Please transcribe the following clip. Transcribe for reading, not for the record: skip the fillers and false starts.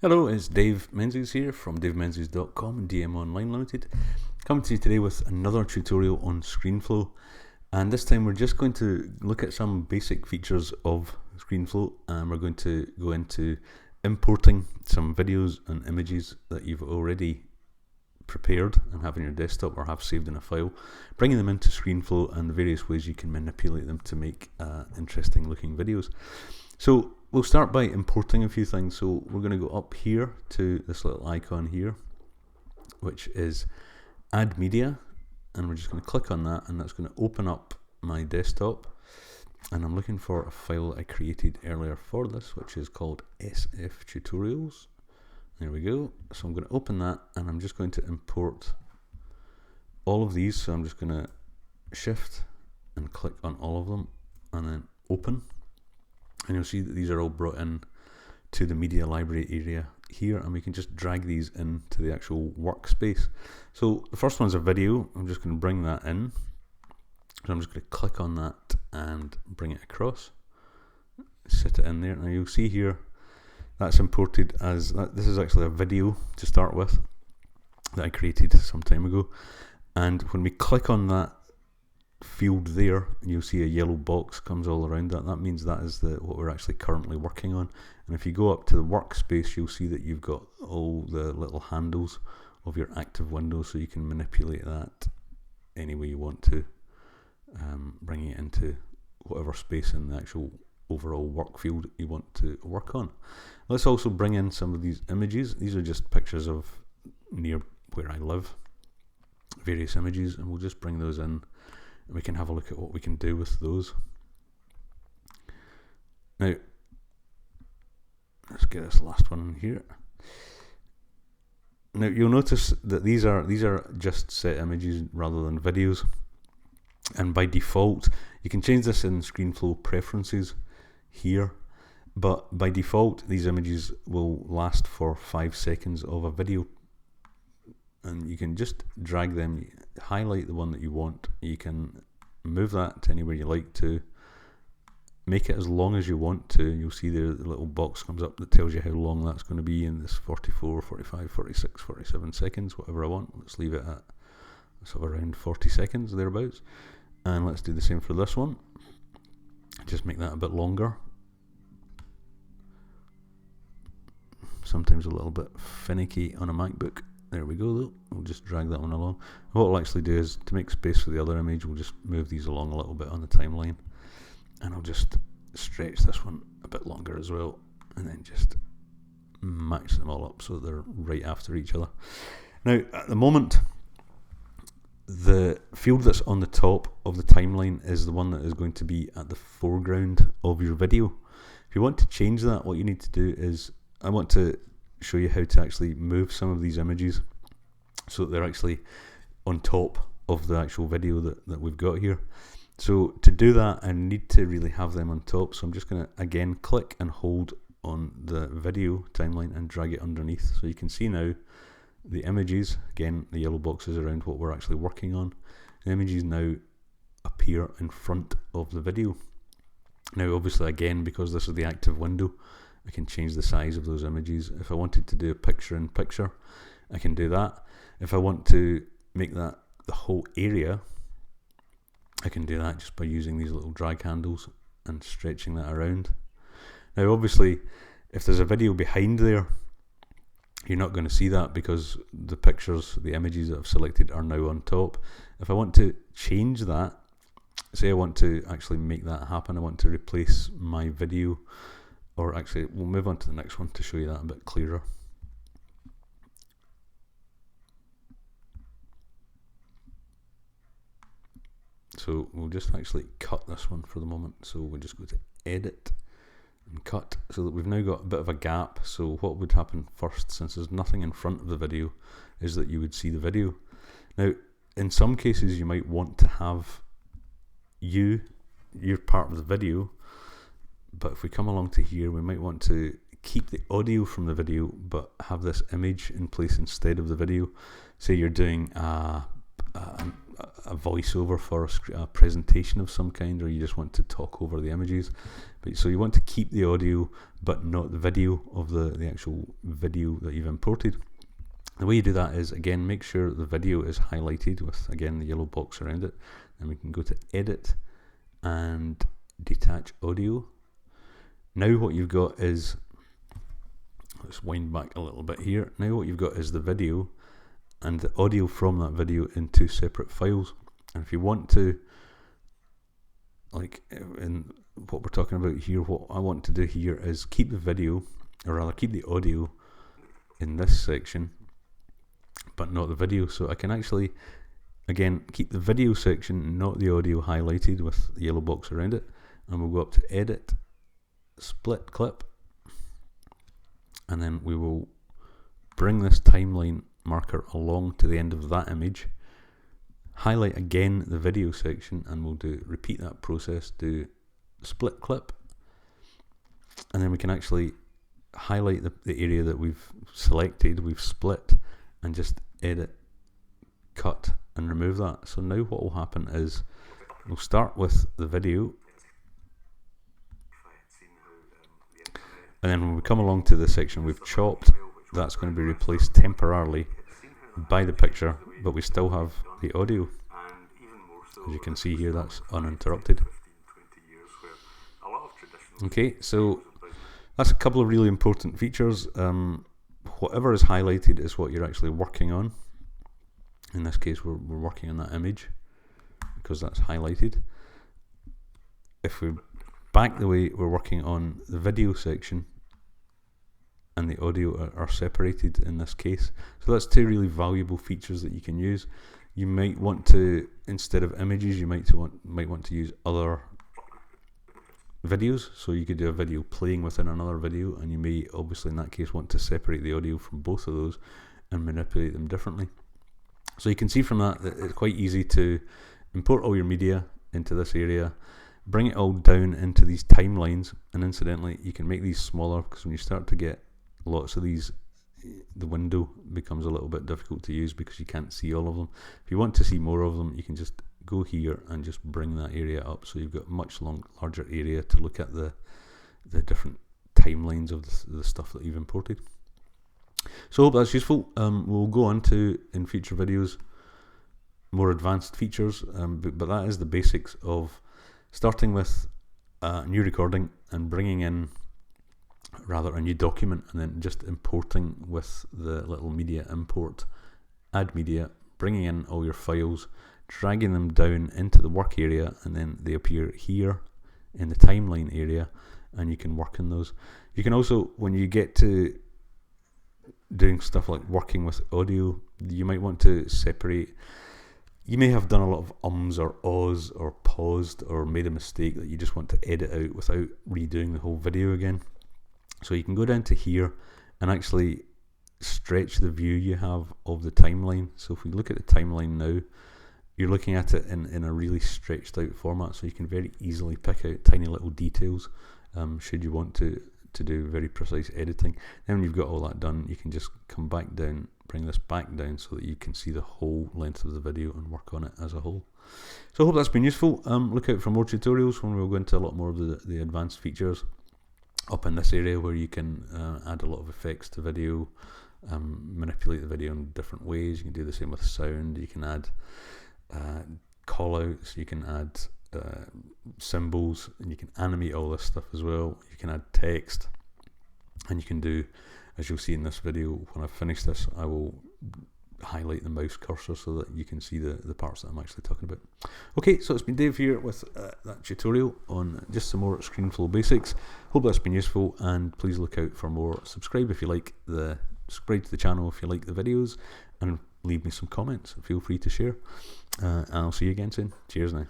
Hello, it's Dave Menzies here from davemenzies.com and DM Online Limited. Coming to you today with another tutorial on ScreenFlow, and this time we're just going to look at some basic features of ScreenFlow, and we're going to go into importing some videos and images that you've already prepared and have on your desktop or have saved in a file, bringing them into ScreenFlow and the various ways you can manipulate them to make interesting looking videos. So we'll start by importing a few things. So we're going to go up here to this little icon here, which is Add Media, and we're just going to click on that, and that's going to open up my desktop. And I'm looking for a file I created earlier for this, which is called SF Tutorials. There we go. So I'm going to open that, and I'm just going to import all of these. So I'm just going to shift and click on all of them, and then open. And you'll see that these are all brought in to the media library area here, and we can just drag these into the actual workspace. So the first one's a video. I'm just going to bring that in. So I'm just going to click on that and bring it across, sit it in there. Now you'll see here that's imported as that. This is actually a video to start with that I created some time ago, and when we click on that field there, you'll see a yellow box comes all around that. That means that is what we're actually currently working on. And if you go up to the workspace, you'll see that you've got all the little handles of your active window, so you can manipulate that any way you want to, bringing it into whatever space in the actual overall work field you want to work on. Let's also bring in some of these images. These are just pictures of near where I live, various images, and we'll just bring those in. We can have a look at what we can do with those. Now, let's get this last one in here. Now you'll notice that these are just set images rather than videos, and by default you can change this in ScreenFlow preferences here, but by default these images will last for 5 seconds of a video, and you can just drag them, highlight the one that you want, you can move that to anywhere you like to, make it as long as you want to. You'll see there the little box comes up that tells you how long that's going to be in this 44, 45, 46, 47 seconds, whatever I want. Let's leave it at sort of around 40 seconds, thereabouts. And let's do the same for this one. Just make that a bit longer. Sometimes a little bit finicky on a MacBook. There we go though. We'll just drag that one along. What we'll actually do is, to make space for the other image, we'll just move these along a little bit on the timeline. And I'll just stretch this one a bit longer as well, and then just match them all up so they're right after each other. Now at the moment, the field that's on the top of the timeline is the one that is going to be at the foreground of your video. If you want to change that, what you need to do is, I want to show you how to actually move some of these images so that they're actually on top of the actual video that we've got here. So to do that, I need to really have them on top. So I'm just going to again click and hold on the video timeline and drag it underneath. So you can see now the images, again the yellow boxes around what we're actually working on. The images now appear in front of the video. Now obviously, again, because this is the active window, I can change the size of those images. If I wanted to do a picture in picture, I can do that. If I want to make that the whole area, I can do that just by using these little drag handles and stretching that around. Now obviously, if there's a video behind there, you're not going to see that because the pictures, the images that I've selected are now on top. If I want to change that, say I want to actually make that happen, I want to replace my video, or actually we'll move on to the next one to show you that a bit clearer. So we'll just actually cut this one for the moment. So we'll just go to edit and cut, so that we've now got a bit of a gap. So what would happen first, since there's nothing in front of the video, is that you would see the video. Now in some cases you might want to have you're part of the video, but if we come along to here, we might want to keep the audio from the video but have this image in place instead of the video. Say you're doing a a voiceover for a presentation of some kind, or you just want to talk over the images. So you want to keep the audio but not the video of the actual video that you've imported. The way you do that is, again, make sure the video is highlighted with, again, the yellow box around it. And we can go to Edit and Detach Audio. Now what you've got is, let's wind back a little bit here. Now what you've got is the video and the audio from that video in two separate files. And if you want to, like in what we're talking about here, what I want to do here is keep the video, or rather keep the audio in this section, but not the video. So I can actually, again, keep the video section, not the audio, highlighted with the yellow box around it. And we'll go up to Edit, Split Clip, and then we will bring this timeline marker along to the end of that image, highlight again the video section, and we'll repeat that process, do split clip, and then we can actually highlight the area that we've selected, we've split, and just edit, cut, and remove that. So now what will happen is we'll start with the video, and then when we come along to the section we've chopped, that's going to be replaced temporarily by the picture, but we still have the audio. As you can see here, that's uninterrupted. Okay, so that's a couple of really important features. Whatever is highlighted is what you're actually working on. In this case, we're working on that image because that's highlighted. If we back the way, we're working on the video section, and the audio are separated in this case. So that's two really valuable features that you can use. You might want to, instead of images, you might want to use other videos. So you could do a video playing within another video, and you may obviously in that case want to separate the audio from both of those and manipulate them differently. So you can see from that it's quite easy to import all your media into this area, bring it all down into these timelines, and incidentally you can make these smaller, because when you start to get lots of these, the window becomes a little bit difficult to use because you can't see all of them. If you want to see more of them, you can just go here and just bring that area up, so you've got a much larger area to look at the different timelines of the stuff that you've imported. So I hope that's useful. We'll go on to, in future videos, more advanced features, but that is the basics of starting with a new recording and bringing in rather a new document, and then just importing with the little media import, add media, bringing in all your files, dragging them down into the work area, and then they appear here in the timeline area, and you can work in those. You can also, when you get to doing stuff like working with audio, you might want to separate. You may have done a lot of ums or ahs or paused or made a mistake that you just want to edit out without redoing the whole video again. So you can go down to here and actually stretch the view you have of the timeline. So if we look at the timeline now, you're looking at it in a really stretched out format, so you can very easily pick out tiny little details should you want to do very precise editing. Then when you've got all that done, you can just come back down, bring this back down so that you can see the whole length of the video and work on it as a whole. So I hope that's been useful. Look out for more tutorials when we'll go into a lot more of the advanced features up in this area, where you can add a lot of effects to video, manipulate the video in different ways. You can do the same with sound. You can add call outs, you can add symbols, and you can animate all this stuff as well. You can add text, and you can do, as you'll see in this video, when I've finished this, I will highlight the mouse cursor so that you can see the parts that I'm actually talking about. Okay, so it's been Dave here with that tutorial on just some more ScreenFlow basics. Hope that's been useful, and please look out for more. Subscribe if you like subscribe to the channel if you like the videos, and leave me some comments. Feel free to share, and I'll see you again soon. Cheers now.